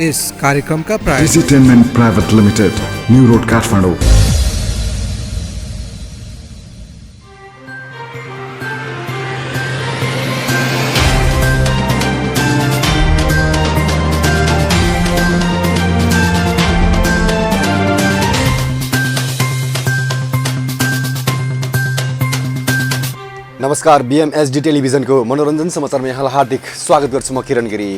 यस कार्यक्रमका प्रायोजक Digitainment private limited, new road, Kathmandu. नमस्कार, BMSD टेलिभिजनको मनोरञ्जन समाचारमा यहाँलाई हार्दिक स्वागत गर्छु। म किरण गिरी।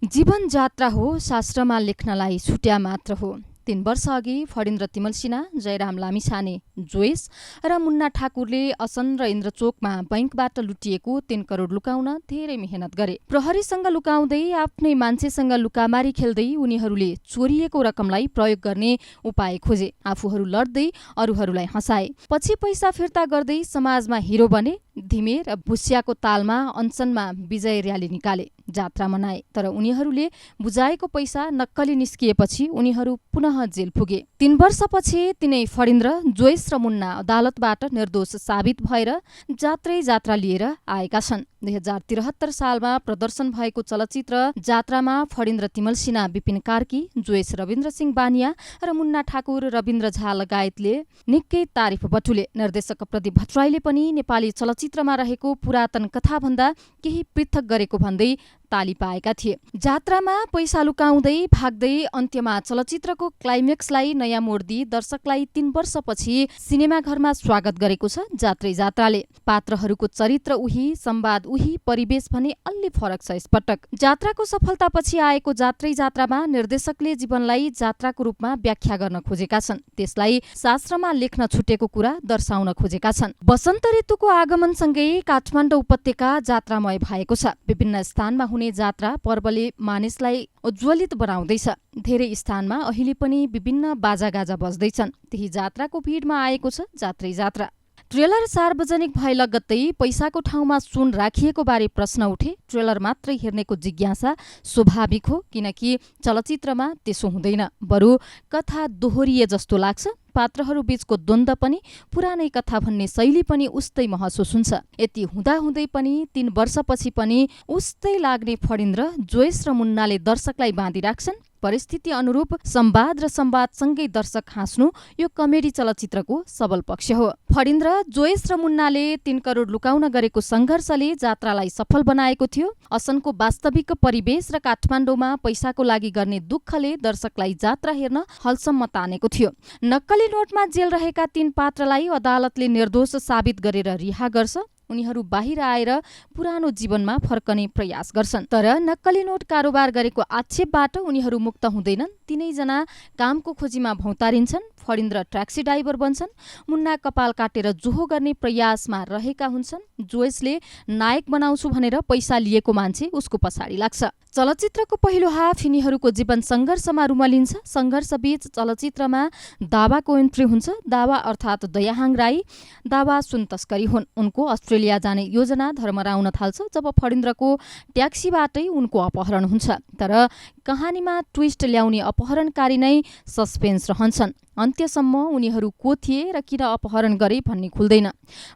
जीवन जात्रा हो, शास्त्रमा लेख्नलाई छुट्या मात्र हो। 3 वर्ष अघि फणिन्द्र तिमल सिन्हा, जयराम लामिछाने, जोइस र मुन्ना ठाकुरले असन र इन्द्रचोकमा बैंकबाट लुटिएको 3 करोड लुकाउन धेरै मेहनत गरे। प्रहरीसँग लुकाउँदै, आफ्नै मान्छेसँग लुकामारी खेल्दै उनीहरूले चोरिएको रकमलाई प्रयोग गर्ने उपाय खोजे। आफूहरू लड्दै अरूहरूलाई हँसाए। पछि पैसा फिर्ता गर्दै समाजमा हिरो बने। धिमे र भुस्याको तालमा अनसनमा विजय र्याली निकाले, जात्रा मनाए। तर उनीहरूले बुझाएको पैसा नक्कली निस्किएपछि उनीहरू पुनः जेल पुगे। 3 वर्षपछि तिनै फणिन्द्र, जोइस र मुन्ना अदालतबाट निर्दोष साबित भएर जात्रै जात्रा लिएर आएका छन्। 2073 सालमा प्रदर्शन भएको चलचित्र जात्रामा फणिन्द्र तिमल सिन्हा, विपिन कार्की, जोइस रविन्द्र सिंह बानिया र मुन्ना ठाकुर, रविन्द्र झा लगायतले निकै तारिफ बटुले। निर्देशक प्रदीप भट्टराईले पनि नेपाली चलचित्रमा रहेको पुरातन कथाभन्दा केही पृथक गरेको भन्दै ताली पाएका थिए। जात्रामा पैसा लुकाउँदै भाग्दै अन्त्यमा चलचित्रको क्लाइमेक्सलाई नयाँ मोड दिई दर्शकलाई 3 वर्षपछि सिनेमाघरमा स्वागत गरेको छ जात्रै जात्राले। पात्रहरूको चरित्र उही, संवाद उही, परिवेश भने अलि फरक छ यसपटक। जात्राको सफलतापछि आएको जात्रै जात्रामा निर्देशकले जीवनलाई जात्राको रूपमा व्याख्या गर्न खोजेका छन्। त्यसलाई शास्त्रमा लेख्न छुटेको कुरा दर्शाउन खोजेका छन्। वसन्त ऋतुको आगमनसँगै काठमाडौँ उपत्यका जात्रामय भएको छ। विभिन्न स्थानमा हुने जात्रा पर्वले मानिसलाई उज्ज्वलित बनाउँदैछ। धेरै स्थानमा अहिले पनि विभिन्न बाजागाजा बज्दैछन्। त्यही जात्राको भिडमा आएको छ जात्रै जात्रा। ट्रेलर सार्वजनिक भए लगत्तै पैसाको ठाउँमा सुन राखिएको बारे प्रश्न उठे। ट्रेलर मात्रै हेर्नेको जिज्ञासा स्वाभाविक हो, किनकि चलचित्रमा त्यसो हुँदैन। बरु कथा दोहोरिए जस्तो लाग्छ। पात्रहरू बीचको द्वन्द्व पनि, पुरानै कथा भन्ने शैली पनि उस्तै महसुस हुन्छ। यति हुँदाहुँदै पनि 3 वर्षपछि पनि उस्तै लाग्ने फणिन्द्र, जोइस र मुन्नाले दर्शकलाई बाँधिराख्छन्। परिस्थिति अनुरूप संवाद र संवादसँगै दर्शक हाँस्नु यो कमेडी चलचित्रको सबल पक्ष हो। फणिन्द्र, जोइस र मुन्नाले 3 करोड लुकाउन गरेको सङ्घर्षले जात्रालाई सफल बनाएको थियो। असनको वास्तविक परिवेश र काठमाडौँमा पैसाको लागि गर्ने दुःखले दर्शकलाई जात्रा हेर्न हलसम्म तानेको थियो। नक्कली नोटमा जेल रहेका 3 पात्रलाई अदालतले निर्दोष साबित गरेर रिहा गर्छ। उनीहरू बाहिर आएर पुरानो जीवनमा फर्कने प्रयास गर्छन्। तर नक्कली नोट कारोबार गरेको आक्षेपबाट उनीहरू मुक्त हुँदैनन्। तिनैजना कामको खोजीमा भौतारिन्छन्। फणिन्द्र ट्याक्सी ड्राइभर बन्छन्। मुन्ना कपाल काटेर जोहो गर्ने प्रयासमा रहेका हुन्छन्। जोइसले नायक बनाउँछु भनेर पैसा लिएको मान्छे उसको पछाडि लाग्छ। चलचित्रको पहिलो हाफ यिनीहरूको जीवन सङ्घर्षमा रुमलिन्छ। सङ्घर्षबीच चलचित्रमा दावाको इन्ट्री हुन्छ। दावा अर्थात् दयाहाङ राई। दावा सुन तस्करी हुन्। उनको अस्ट्रेलिया जाने योजना धर्मराउन थाल्छ जब फणिन्द्रको ट्याक्सीबाटै उनको अपहरण हुन्छ। तर कहानीमा ट्विस्ट ल्याउने अपहरणकारी नै सस्पेन्स रहन्छन्। अन्त्यसम्म उनीहरू को थिए र किन अपहरण गरे भन्ने खुल्दैन।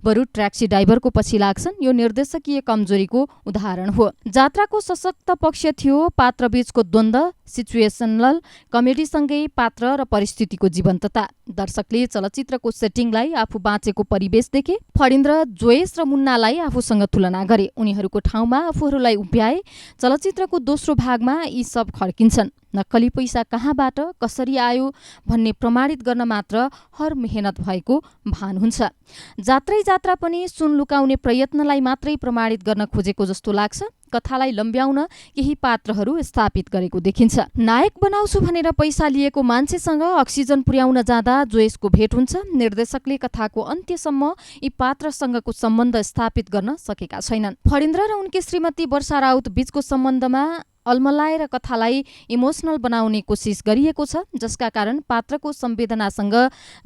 बरु ट्याक्सी ड्राइभरको पछि लाग्छन्। यो निर्देशकीय कमजोरीको उदाहरण हो। जात्राको सशक्त पक्ष थियो पात्रबीचको द्वन्द्व, सिचुएसनल कमेडीसँगै पात्र र परिस्थितिको जीवन्तता। दर्शकले चलचित्रको सेटिङलाई आफू बाँचेको परिवेश देखे। फणिन्द्र, जोइस र मुन्नालाई आफूसँग तुलना गरे। उनीहरूको ठाउँमा आफूहरूलाई उभ्याए। चलचित्रको दोस्रो भागमा यी सब खड्किन्छन्। नक्कली पैसा कहाँबाट कसरी आयो भन्ने प्रमाणित गर्न मात्र हर मेहनत भएको भान हुन्छ। जात्रै जात्रा पनि सुन लुकाउने प्रयत्नलाई मात्रै प्रमाणित गर्न खोजेको जस्तो लाग्छ। कथालाई लम्ब्याउन केही पात्रहरू स्थापित गरेको देखिन्छ। नायक बनाउँछु भनेर पैसा लिएको मान्छेसँग अक्सिजन पुर्याउन जाँदा जोइसको भेट हुन्छ। निर्देशकले कथाको अन्त्यसम्म यी पात्रसँगको सम्बन्ध स्थापित गर्न सकेका छैनन्। फणिन्द्र र उनकी श्रीमती वर्षा राउत बीचको सम्बन्धमा अल्मलाएर कथालाई इमोसनल बनाउने कोसिस गरिएको छ, जसका कारण पात्रको संवेदनासँग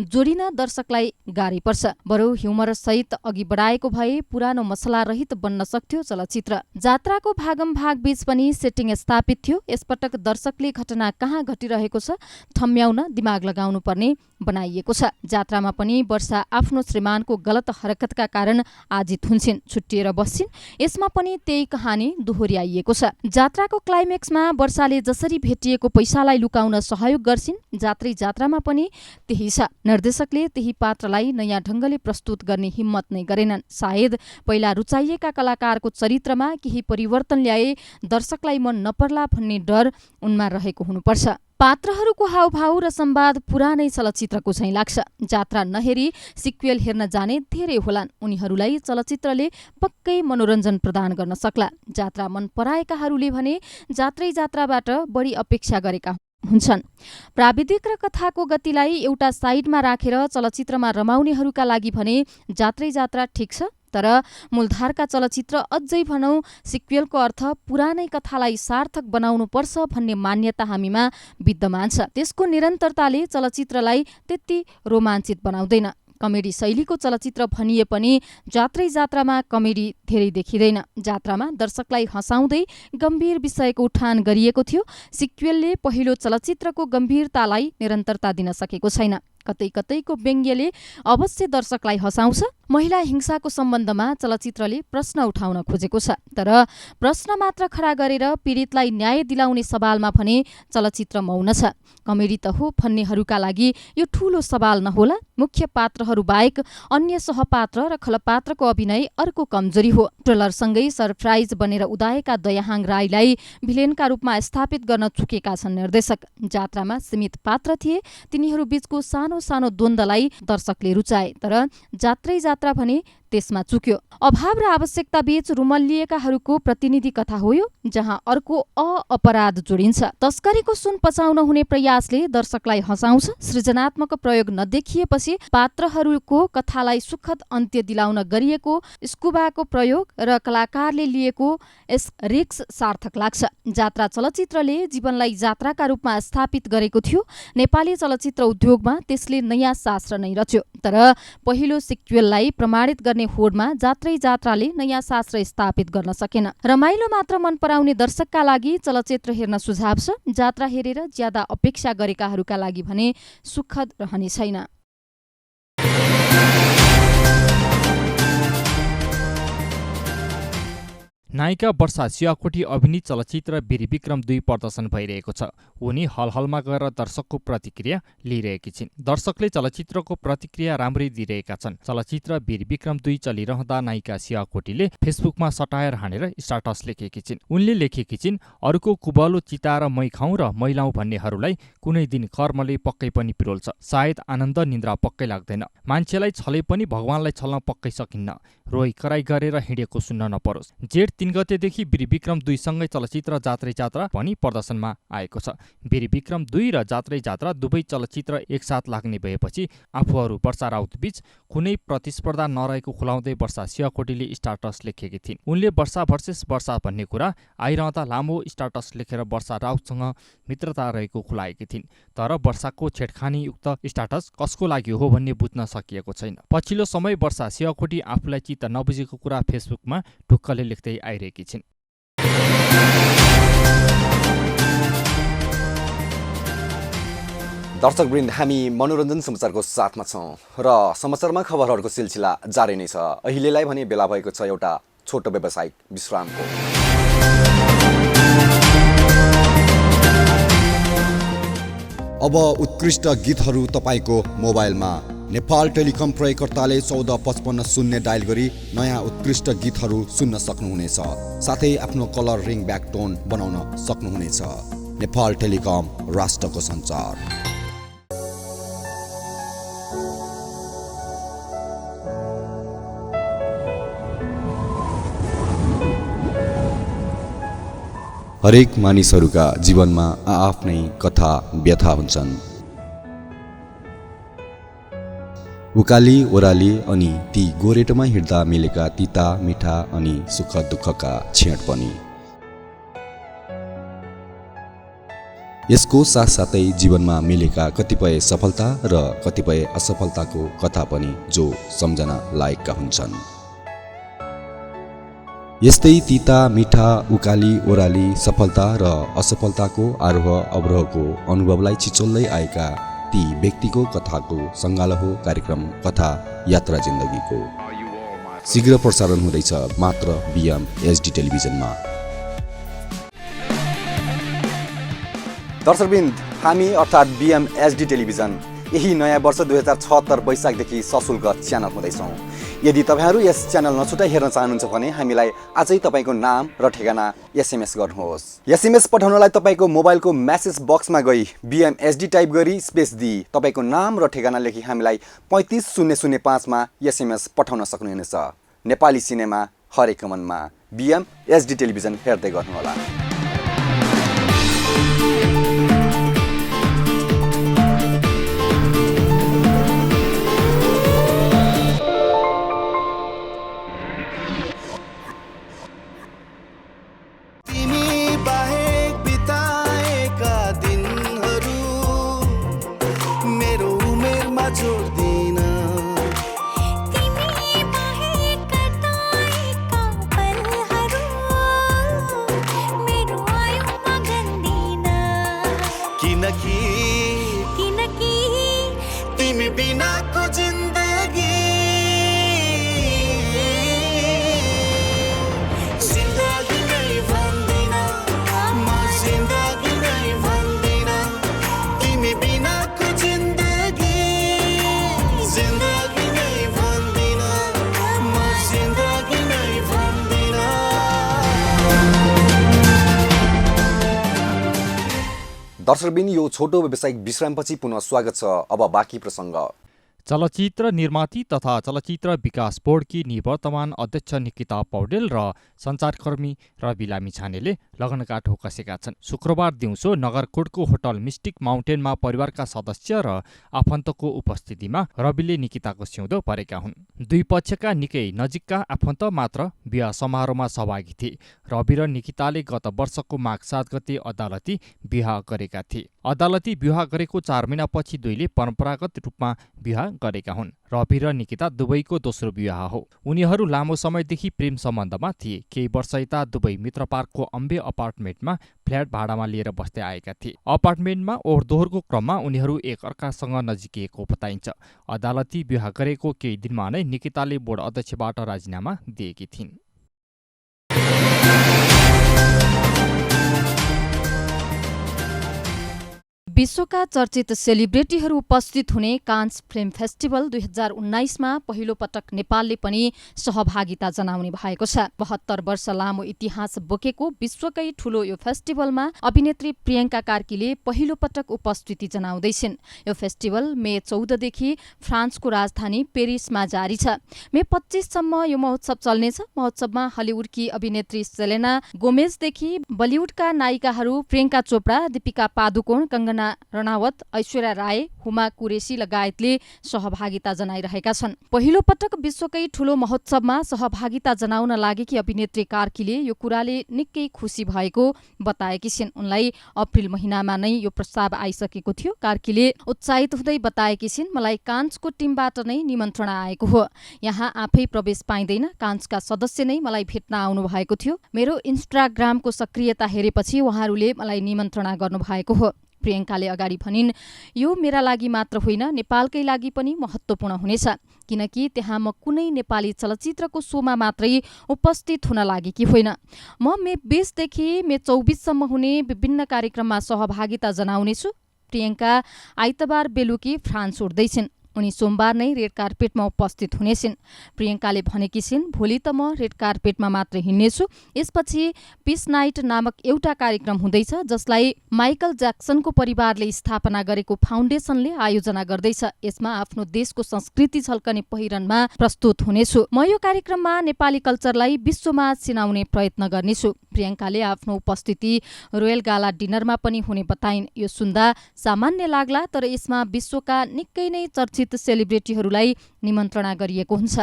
जोडिन दर्शकलाई गाह्रै पर्छ। बरु ह्युमर सहित अघि बढाएको भए पुरानो मसला रहित बन्न सक्थ्यो चलचित्र। जात्राको भागम भाग बीच पनि सेटिङ स्थापित थियो। यसपटक दर्शकले घटना कहाँ घटिरहेको छ ठम्म्याउन दिमाग लगाउनु पर्ने बनाइएको छ। जात्रामा पनि वर्षा आफ्नो श्रीमानको गलत हरकतका कारण आजित हुन्छन्, छुट्टिएर बस्छिन्। यसमा पनि त्यही कहानी दोहोर्याइएको छ। जात्राको क्लाइमेक्समा वर्षाले जसरी भेटिएको पैसालाई लुकाउन सहयोग गर्छिन्, जात्रै जात्रामा पनि त्यही छ। निर्देशकले त्यही पात्रलाई नयाँ ढङ्गले प्रस्तुत गर्ने हिम्मत नै गरेनन्। सायद पहिला रुचाइएका कलाकारको चरित्रमा केही परिवर्तन ल्याए दर्शकलाई मन नपर्ला भन्ने डर उनमा रहेको हुनुपर्छ। पात्रहरूको हावभाव र संवाद पुरानै चलचित्रको झैं लाग्छ। जात्रा नहेरी सिक्वेल हेर्न जाने धेरै होलान्। उनीहरूलाई चलचित्रले पक्कै मनोरञ्जन प्रदान गर्न सक्ला। जात्रा मन पराएकाहरूले भने जात्रै जात्राबाट बढी अपेक्षा गरेका हुन्छन्। प्राविधिक र कथाको गतिलाई एउटा साइडमा राखेर चलचित्रमा रमाउनेहरूका लागि भने जात्रै जात्रा ठिक छ। तर मूलधारका चलचित्र, अझै भनौं सिक्वेलको अर्थ पुरानै कथालाई सार्थक बनाउनुपर्छ भन्ने मान्यता हामीमा विद्यमान छ। त्यसको निरन्तरताले चलचित्रलाई त्यति रोमाञ्चित बनाउँदैन। कमेडी शैलीको चलचित्र भनिए पनि जात्रै जात्रामा कमेडी धेरै देखिँदैन। जात्रामा दर्शकलाई हँसाउँदै गम्भीर विषयको उठान गरिएको थियो। सिक्वेलले पहिलो चलचित्रको गम्भीरतालाई निरन्तरता दिन सकेको छैन। कतै कतैको व्यङ्ग्यले अवश्य दर्शकलाई हँसाउँछ। महिला हिंसाको सम्बन्धमा चलचित्रले प्रश्न उठाउन खोजेको छ, तर प्रश्न मात्र खडा गरेर पीडितलाई न्याय दिलाउने सवालमा भने चलचित्र मौन छ। कमेडी त हो भन्नेहरूका लागि यो ठूलो सवाल नहोला। मुख्य पात्रहरू बाहेक अन्य सहपात्र र खलपात्रको अभिनय अर्को कमजोरी हो। ट्रेलरसँगै सरप्राइज बनेर उदाएका दयाहाङ राईलाई भिलेनका रूपमा स्थापित गर्न चुकेका छन् निर्देशक। जात्रामा सीमित पात्र थिए, तिनीहरू बीचको सानो सानो द्वन्द्वलाई दर्शकले रुचाए, तर जात्रै जात्रा भने त्यसमा चुक्यो। अभाव र आवश्यकता बीच रुमल्लिएकाहरूको प्रतिनिधि कथा हो यो, जहाँ अर्को अपराध जोडिन्छ। तस्करीको सुन पचाउन हुने प्रयासले दर्शकलाई हँसाउँछ। सृजनात्मक प्रयोग नदेखिएपछि पात्रहरूको कथालाई सुखद अन्त्य दिलाउन गरिएको स्कुबाको प्रयोग र कलाकारले लिएको यस रिक्स सार्थक लाग्छ। जात्रा चलचित्रले जीवनलाई जात्राका रूपमा स्थापित गरेको थियो। नेपाली चलचित्र उद्योगमा त्यसले नयाँ शास्त्र नै रच्यो। तर पहिलो सिक्वेललाई प्रमाणित गर्ने होडमा जात्रै जात्राले नयाँ शास्त्र स्थापित गर्न सकेन। रमाइलो मात्र मन पराउने दर्शकका लागि चलचित्र हेर्न सुझाव छ। जात्रा हेरेर ज्यादा अपेक्षा गरेकाहरूका लागि भने सुखद रहने छैन। नायिका वर्षा सियाकोटी अभिनीत चलचित्र वीर विक्रम 2 प्रदर्शन भइरहेको छ। उनी हलहलमा गएर दर्शकको प्रतिक्रिया लिइरहेकी छिन्। दर्शकले चलचित्रको प्रतिक्रिया राम्रै दिइरहेका छन्। चलचित्र वीर विक्रम 2 चलिरहँदा नायिका सियाकोटीले फेसबुकमा सटायर हानेर स्टाटस लेखेकी छिन्। उनले लेखेकी छिन्, अरूको कुबलो चिताएर मै खाउँ र मैलाउँ भन्नेहरूलाई कुनै दिन कर्मले पक्कै पनि पिरोल्छ। सायद आनन्द निन्द्रा पक्कै लाग्दैन। मान्छेलाई छले पनि भगवानलाई छल्न पक्कै सकिन्न। रोइ कराई गरेर हिँडेको सुन्न नपरोस्। जेठ 3 गतेदेखि वीर विक्रम 2 सँगै चलचित्र जात्रै जात्रा पनि प्रदर्शनमा आएको छ। वीर विक्रम 2 र जात्रै जात्रा दुवै चलचित्र एकसाथ लाग्ने भएपछि आफूहरू वर्षा राउत बीच कुनै प्रतिस्पर्धा नरहेको खुलाउँदै वर्षा सियाकोटीले स्टाटस लेखेकी थिइन्। उनले वर्षा भर्सेस वर्षा भन्ने कुरा आइरहँदा लामो स्टाटस लेखेर वर्षा राउतसँग मित्रता रहेको खुलाएकी थिइन्। तर वर्षाको छेडखानीयुक्त स्टाटस कसको लागि हो भन्ने बुझ्न सकिएको छैन। पछिल्लो समय वर्षा सियाकोटी आफूलाई चित्त नबुझेको कुरा फेसबुकमा ढुक्कले लेख्दै आइरहेकी छिन्। दर्शकवृन्द, हामी मनोरञ्जन समाचारको साथमा छौँ र समाचारमा खबरहरूको सिलसिला जारी नै छ। अहिलेलाई भने बेला भएको छ एउटा छोटो व्यावसायिक विश्रामको। अब उत्कृष्ट गीतहरू तपाईँको मोबाइलमा। नेपाल टेलिकम प्रयोगकर्ताले 1455 डायल गरी नयाँ उत्कृष्ट गीतहरू सुन्न सक्नुहुनेछ। साथै आफ्नो कलर रिङ ब्याक टोन बनाउन सक्नुहुनेछ। नेपाल टेलिकम, राष्ट्रको सञ्चार। हरेक मानिसहरूका जीवनमा आआफ्नै कथा व्यथा हुन्छन्। उकाली ओह्राली अनि ती गोरेटोमा हिँड्दा मिलेका तिता मिठा अनि सुख दुःखका छेड पनि। यसको साथसाथै जीवनमा मिलेका कतिपय सफलता र कतिपय असफलताको कथा पनि जो सम्झना लायकका हुन्छन्। यस्तै तिता मिठा उकाली ओराली सफलता र असफलताको आरोह अवरोहको अनुभवलाई छिचोल्दै आएका ती व्यक्तिको कथाको सङ्गालो हो कार्यक्रम कथा यात्रा जिन्दगीको। शीघ्र प्रसारण हुँदैछ मात्र BMSD टेलिभिजनमा। दर्शकवृन्द, हामी अर्थात् BMSD टेलिभिजन यही नयाँ वर्ष 2076 वैशाखदेखि सशुल्क च्यानल हुँदैछौँ। यदि तपाईँहरू यस च्यानल नछुटाइ हेर्न चाहनुहुन्छ भने हामीलाई आजै तपाईँको नाम र ठेगाना SMS गर्नुहोस्। SMS पठाउनलाई तपाईँको मोबाइलको मेसेज बक्समा गई BMSD टाइप गरी स्पेस दिई तपाईँको नाम र ठेगाना लेखी हामीलाई 35005 मा SMS पठाउन सक्नुहुनेछ। नेपाली सिनेमा हरेक मनमा BMSD टेलिभिजन हेर्दै गर्नुहोला। दर्शकबिन, यो छोटो व्यावसायिक विश्रामपछि पुनः स्वागत छ। अब बाँकी प्रसङ्ग। चलचित्र निर्माती तथा चलचित्र विकास बोर्डकी निवर्तमान अध्यक्ष निकिता पौडेल र सञ्चारकर्मी रवि लामिछानेले लगनगाँठो कसेका छन्। शुक्रबार दिउँसो नगरकोटको होटल मिस्टिक माउन्टेनमा परिवारका सदस्य र आफन्तको उपस्थितिमा रविले निकिताको सिउँदो परेका हुन्। दुई पक्षका निकै नजिकका आफन्त मात्र विवाह समारोहमा सहभागी थिए। रवि र निकिताले गत वर्षको माघ 7 गते अदालती विवाह गरेका थिए। अदालती विवाह गरेको 4 महिनापछि दुईले परम्परागत रूपमा विवाह गरेका हुन्। रवि र निकिता दुबईको दोस्रो विवाह हो। उनीहरू लामो समयदेखि प्रेम सम्बन्धमा थिए। केही वर्ष यता दुबई मित्र पार्कको अम्बे अपार्टमेन्टमा फ्ल्याट भाडामा लिएर बस्दै आएका थिए। अपार्टमेन्टमा ओहोरदोहोरको क्रममा उनीहरू एक अर्कासँग नजिकिएको बताइन्छ। अदालती विवाह गरेको केही दिनमा नै निकिताले बोर्ड अध्यक्षबाट राजीनामा दिएकी थिइन्। विश्वका चर्चित सेलिब्रेटीहरू उपस्थित हुने कान्स फिल्म फेस्टिभल 2019 मा पहिलो पटक नेपालले पनि सहभागिता जनाउने भएको छ। 72 वर्ष लामो इतिहास बोकेको विश्वकै ठूलो यो फेस्टिभलमा अभिनेत्री प्रियङ्का कार्कीले पहिलो पटक उपस्थिति जनाउँदैछिन्। यो फेस्टिभल मे 14 देखि फ्रान्सको राजधानी पेरिसमा जारी छ। मे 25 सम्म यो महोत्सव चल्नेछ। महोत्सवमा हलिउडकी अभिनेत्री सेलेना गोमेजदेखि बलिउडका नायिकाहरू प्रियङ्का चोपडा, दीपिका पादुकोण, कङ्गना रनावत, ऐश्वर्या राय, हुमा कुरेशी लगायतले सहभागिता जनाइरहेका छन्। पहिलो पटक विश्वकै ठूलो महोत्सवमा सहभागिता जनाउन लागेकी अभिनेत्री कार्कीले यो कुराले निकै खुसी भएको बताएकी छिन्। उनलाई अप्रिल महिनामा नै यो प्रस्ताव आइसकेको थियो। कार्कीले उत्साहित हुँदै बताएकी छिन्, मलाई कान्सको टिमबाट नै निमन्त्रणा आएको हो। यहाँ आफै प्रवेश पाइँदैन। कान्सका सदस्य नै मलाई भेट्न आउनु भएको थियो। मेरो इन्स्टाग्रामको सक्रियता हेरेपछि उहाँहरूले मलाई निमन्त्रणा गर्नुभएको हो। प्रियङ्काले अगाडि भनिन्, यो मेरा लागि मात्र होइन, नेपालकै लागि पनि महत्त्वपूर्ण हुनेछ, किनकि त्यहाँ म कुनै नेपाली चलचित्रको सोमा मात्रै उपस्थित हुन लागेकी होइन। म मे 20 देखि मे 24 सम्म हुने विभिन्न कार्यक्रममा सहभागिता जनाउनेछु। प्रियङ्का आइतबार बेलुकी फ्रान्स उड्दैछिन्। उनी सोमबार नै रेड कार्पेटमा उपस्थित हुनेछिन्। प्रियङ्काले भनेकी छिन्, भोलि त म रेड कार्पेटमा मात्र हिँड्नेछु। यसपछि पिस नाइट नामक एउटा कार्यक्रम हुँदैछ, जसलाई माइकल ज्याक्सनको परिवारले स्थापना गरेको फाउन्डेसनले आयोजना गर्दैछ। यसमा आफ्नो देशको संस्कृति झल्कने पहिरनमा प्रस्तुत हुनेछु। म यो कार्यक्रममा नेपाली कल्चरलाई विश्वमा चिनाउने प्रयत्न गर्नेछु। प्रियङ्काले आफ्नो उपस्थिति रोयल गाला डिनरमा पनि हुने बताइन्। यो सुन्दा सामान्य लाग्ला, तर यसमा विश्वका निकै नै चर्चित चर्चित सेलिब्रेटीहरूलाई निमन्त्रणा गरिएको हुन्छ।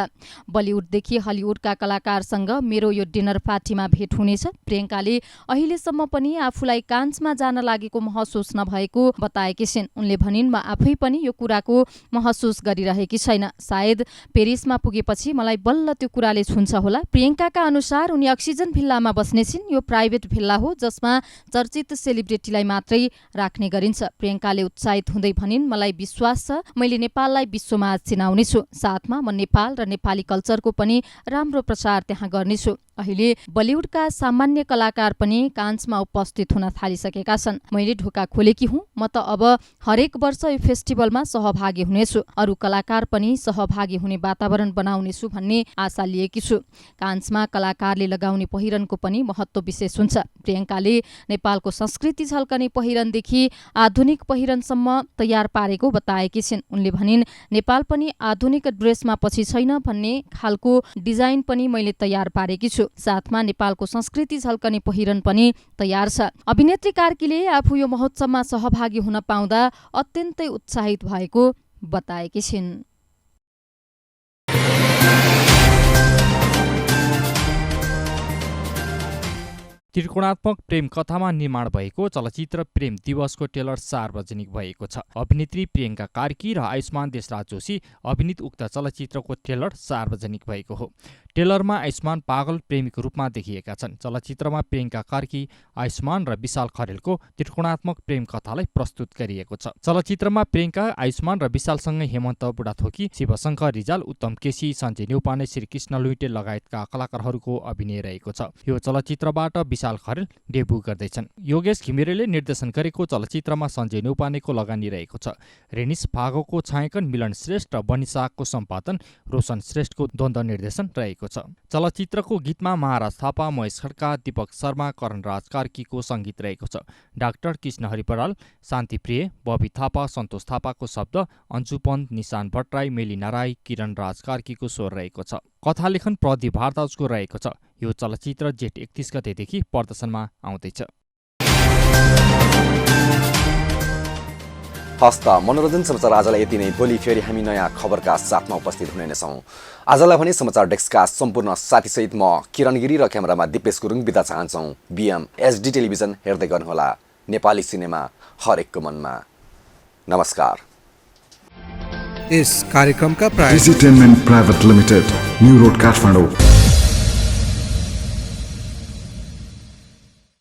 बलिउडदेखि हलिउडका कलाकारसँग मेरो यो डिनर पार्टीमा भेट हुनेछ। प्रियङ्काले अहिलेसम्म पनि आफूलाई कान्समा जान लागेको महसुस नभएको बताएकी छिन्। उनले भनिन्, म आफै पनि यो कुराको महसुस गरिरहेकी छैन। सायद पेरिसमा पुगेपछि मलाई बल्ल त्यो कुराले छुन्छ होला। प्रियङ्काका अनुसार उनी अक्सिजन भिल्लामा बस्नेछिन्। यो प्राइभेट भिल्ला हो जसमा चर्चित सेलिब्रेटीलाई मात्रै राख्ने गरिन्छ। प्रियङ्काले उत्साहित हुँदै भनिन्, मलाई विश्वास छ मैले नेपाललाई विश्वमा चिनाउनेछु। साथमा म नेपाल र नेपाली कल्चरको पनि राम्रो प्रचार त्यहाँ गर्नेछु। अहिले बलिउडका सामान्य कलाकार पनि कान्समा उपस्थित हुन थालिसकेका छन्। मैले ढोका खोलेकी हुँ। म त अब हरेक वर्ष यो फेस्टिभलमा सहभागी हुनेछु। अरू कलाकार पनि सहभागी हुने वातावरण बनाउनेछु भन्ने आशा लिएकी छु। कान्समा कलाकारले लगाउने पहिरनको पनि महत्त्व विशेष हुन्छ। प्रियङ्काले नेपालको संस्कृति झल्कने पहिरनदेखि आधुनिक पहिरनसम्म तयार पारेको बताएकी छिन्। उनले भनिन्, नेपाल पनि आधुनिक ड्रेसमा पछि छैन भन्ने खालको डिजाइन पनि मैले तयार पारेकी छु। साथमा नेपालको संस्कृति झल्कने पहिरन पनि तयार छ। अभिनेत्री कार्कीले आफू यो महोत्सवमा सहभागी हुन पाउँदा अत्यन्तै उत्साहित भएको बताएकी छिन्। त्रिकोणात्मक प्रेम कथामा निर्माण भएको चलचित्र प्रेम दिवसको ट्रेलर सार्वजनिक भएको छ। अभिनेत्री प्रियङ्का कार्की र आयुष्मान देशराज जोशी अभिनीत उक्त चलचित्रको ट्रेलर सार्वजनिक भएको हो। ट्रेलरमा आयुष्मान पागल प्रेमीको रूपमा देखिएका छन्। चलचित्रमा प्रियङ्का कार्की, आयुष्मान र विशाल खरेलको त्रिकोणात्मक प्रेम कथालाई प्रस्तुत गरिएको छ। चलचित्रमा प्रियङ्का, आयुष्मान र विशालसँगै हेमन्त बुढाथोकी, शिवशङ्कर रिजाल, उत्तम केसी, सञ्जय न्यौपाने, श्रीकृष्ण लुइटे लगायतका कलाकारहरूको अभिनय रहेको छ। यो चलचित्रबाट विशाल खरेल डेब्यू गर्दैछन्। योगेश घिमिरेले निर्देशन गरेको चलचित्रमा सञ्जय न्यौपानेको लगानी रहेको छ। रेनिस फागोको छायाङ्कन मिलन श्रेष्ठ र बनिसाको सम्पादन रोशन श्रेष्ठको द्वन्द्व निर्देशन रहेको छ। चलचित्रको गीतमा महाराज थापा, महेश खड्का, दीपक शर्मा, करणराज कार्कीको सङ्गीत रहेको छ। डाक्टर कृष्ण हरिपराल, शान्ति प्रिय, बबी थापा, सन्तोष थापाको शब्द, अन्जु पन्त, निशान भट्टराई, मेलिना राई, किरण राज कार्कीको स्वर रहेको छ। कथालेखन प्रदीप भारद्वाजको रहेको छ। यो चलचित्र जेठ 31 गतेदेखि प्रदर्शनमा आउँदैछ। हस्त मनोरञ्जन समाचार आजलाई यति नै। भोलि फेरि हामी नयाँ खबरका साथमा उपस्थित हुने नै छौँ। आजलाई भने समाचार डेस्कका सम्पूर्ण साथीसहित म किरण गिरी र क्यामेरामा दिपेश गुरुङ बिदा चाहन्छौँ। BM HD टेलिभिजन हेर्दै गर्नुहोला। नेपाली सिनेमा हरेकको मनमा। नमस्कार। इस कार्यक्रम का Digitainment Private Limited, New Road, Kathmandu।